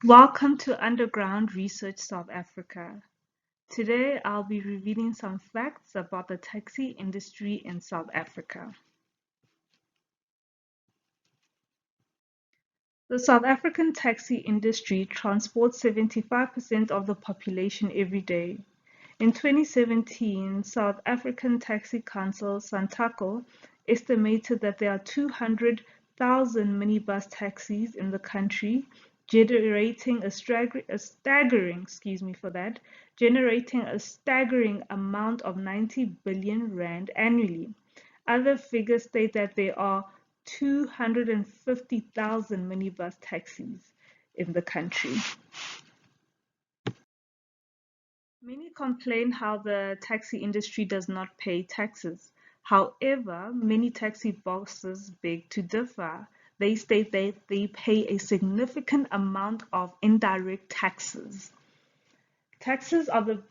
Welcome to Underground Research South Africa. Today I'll be revealing some facts about the taxi industry in South Africa. The South African taxi industry transports 75% of the population every day. In 2017, South African Taxi Council (SANTACO) estimated that there are 200,000 minibus taxis in the country, generating generating a staggering amount of 90 billion rand annually. Other figures state that there are 250,000 minibus taxis in the country. Many complain how the taxi industry does not pay taxes. However, many taxi bosses beg to differ. They state that they pay a significant amount of indirect taxes. Taxis are the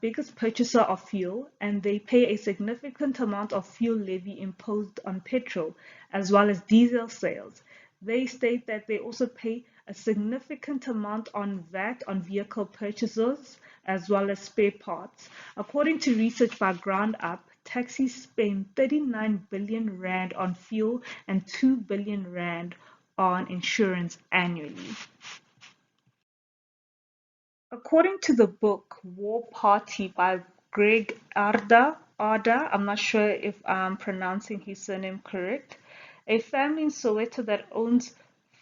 biggest purchaser of fuel, and they pay a significant amount of fuel levy imposed on petrol as well as diesel sales. They state that they also pay a significant amount on VAT on vehicle purchases as well as spare parts. According to research by Ground Up, taxis spend 39 billion rand on fuel and 2 billion rand on insurance annually. According to the book War Party by Greg Arda, I'm not sure if I'm pronouncing his surname correct, a family in Soweto that owns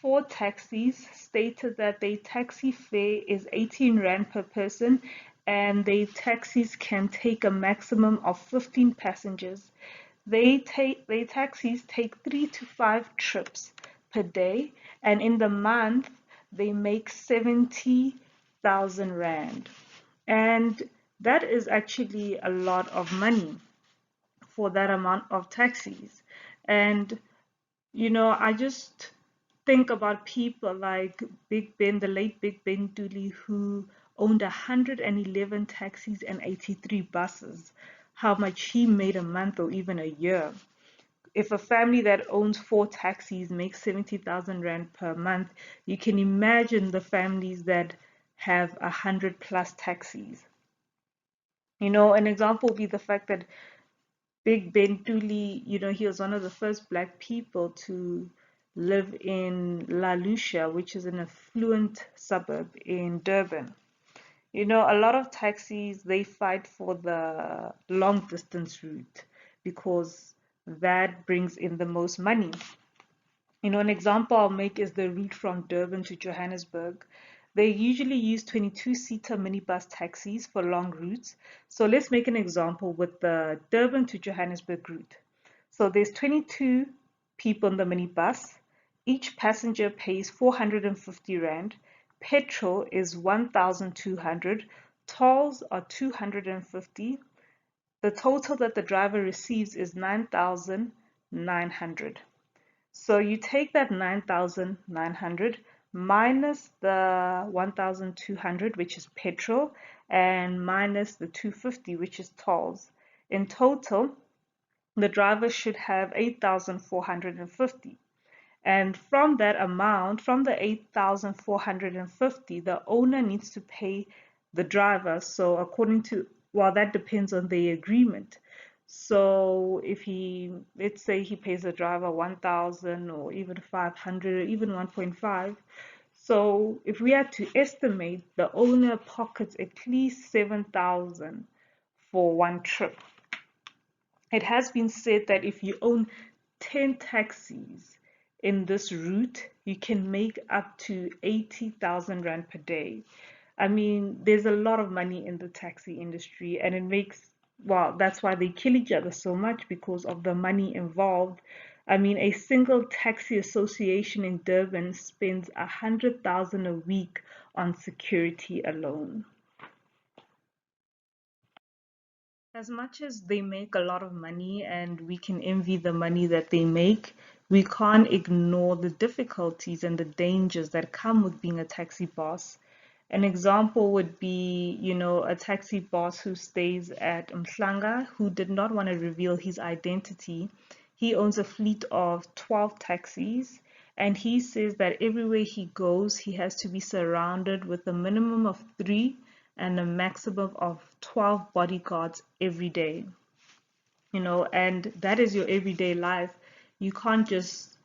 4 taxis stated that their taxi fare is 18 Rand per person and their taxis can take a maximum of 15 passengers. Their taxis take 3 to 5 trips per day, and in the month they make 70,000 rand. And that is actually a lot of money for that amount of taxis. And I just think about people like Big Ben, the late Big Ben Dooley, who owned 111 taxis and 83 buses, how much he made a month or even a year. If a family that owns 4 taxis makes 70,000 rand per month, you can imagine the families that have 100 plus taxis. An example would be the fact that Big Ben Tuli, he was one of the first black people to live in La Lucia, which is an affluent suburb in Durban. A lot of taxis, they fight for the long distance route because that brings in the most money. An example I'll make is the route from Durban to Johannesburg. They usually use 22-seater minibus taxis for long routes. So let's make an example with the Durban to Johannesburg route. So there's 22 people in the minibus. Each passenger pays 450 Rand. Petrol is 1,200. Tolls are 250. The total that the driver receives is 9,900. So you take that 9,900 minus the 1,200, which is petrol, and minus the 250, which is tolls. In total, the driver should have 8,450. And from that amount, from the 8,450, the owner needs to pay the driver. So that depends on the agreement. So if let's say he pays the driver 1,000 or even 500 or even 1.5. So if we had to estimate, the owner pockets at least 7,000 for one trip. It has been said that if you own 10 taxis in this route, you can make up to 80,000 Rand per day. I mean, there's a lot of money in the taxi industry, and that's why they kill each other so much, because of the money involved. I mean, a single taxi association in Durban spends 100,000 a week on security alone. As much as they make a lot of money and we can envy the money that they make, we can't ignore the difficulties and the dangers that come with being a taxi boss. An example would be, a taxi boss who stays at Mhlanga, who did not want to reveal his identity. He owns a fleet of 12 taxis, And he says that everywhere he goes, he has to be surrounded with a minimum of 3 and a maximum of 12 bodyguards every day. And that is your everyday life. You can't just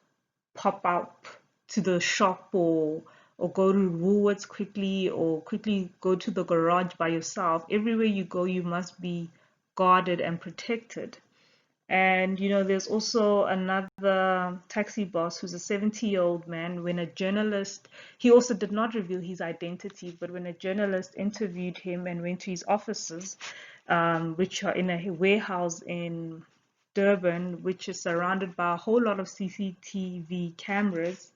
pop up to the shop or go to Woolworths quickly or quickly go to the garage by yourself. Everywhere you go, you must be guarded and protected. And there's also another taxi boss who's a 70-year-old man. When a journalist, he also did not reveal his identity, but when a journalist interviewed him and went to his offices, which are in a warehouse in Durban, which is surrounded by a whole lot of CCTV cameras,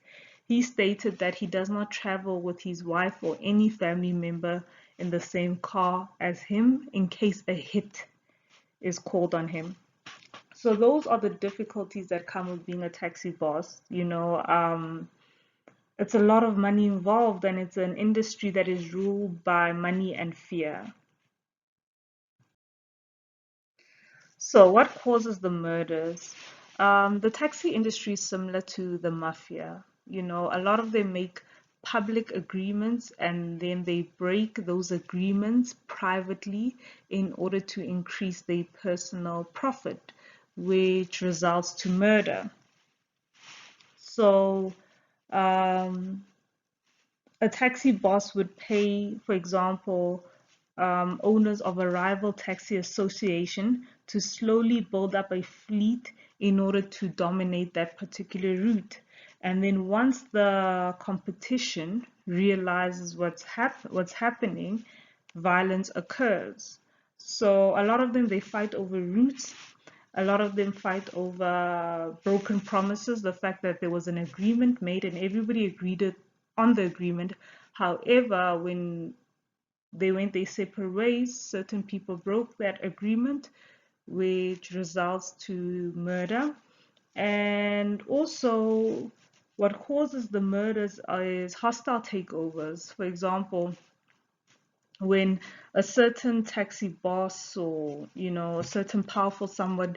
he stated that he does not travel with his wife or any family member in the same car as him in case a hit is called on him. So those are the difficulties that come with being a taxi boss. It's a lot of money involved, and it's an industry that is ruled by money and fear. So what causes the murders? The taxi industry is similar to the mafia. A lot of them make public agreements and then they break those agreements privately in order to increase their personal profit, which results to murder. So a taxi boss would pay, for example, owners of a rival taxi association to slowly build up a fleet in order to dominate that particular route. And then once the competition realizes what's happening, violence occurs. So a lot of them, they fight over routes. A lot of them fight over broken promises, the fact that there was an agreement made and everybody agreed on the agreement. However, when they went their separate ways, certain people broke that agreement, which results to murder. And also, what causes the murders is hostile takeovers. For example, when a certain taxi boss or a certain powerful someone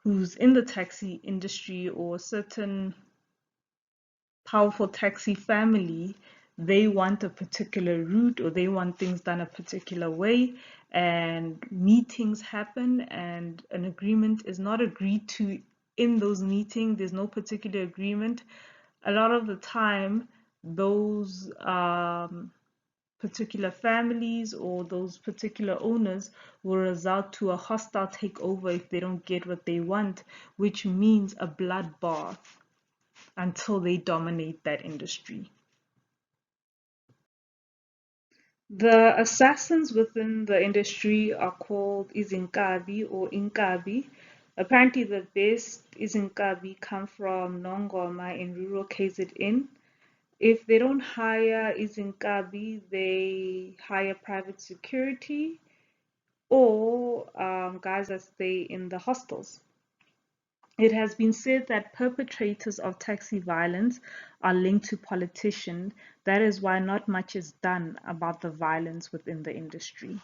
who's in the taxi industry or a certain powerful taxi family, they want a particular route or they want things done a particular way, and meetings happen and an agreement is not agreed to in those meetings. There's no particular agreement. A lot of the time, those particular families or those particular owners will result to a hostile takeover if they don't get what they want, which means a bloodbath until they dominate that industry. The assassins within the industry are called Izinkabi or Inkabi. Apparently, the best Izinkabi come from Nongoma in rural KZN. If they don't hire Izinkabi, they hire private security or guys that stay in the hostels. It has been said that perpetrators of taxi violence are linked to politicians. That is why not much is done about the violence within the industry.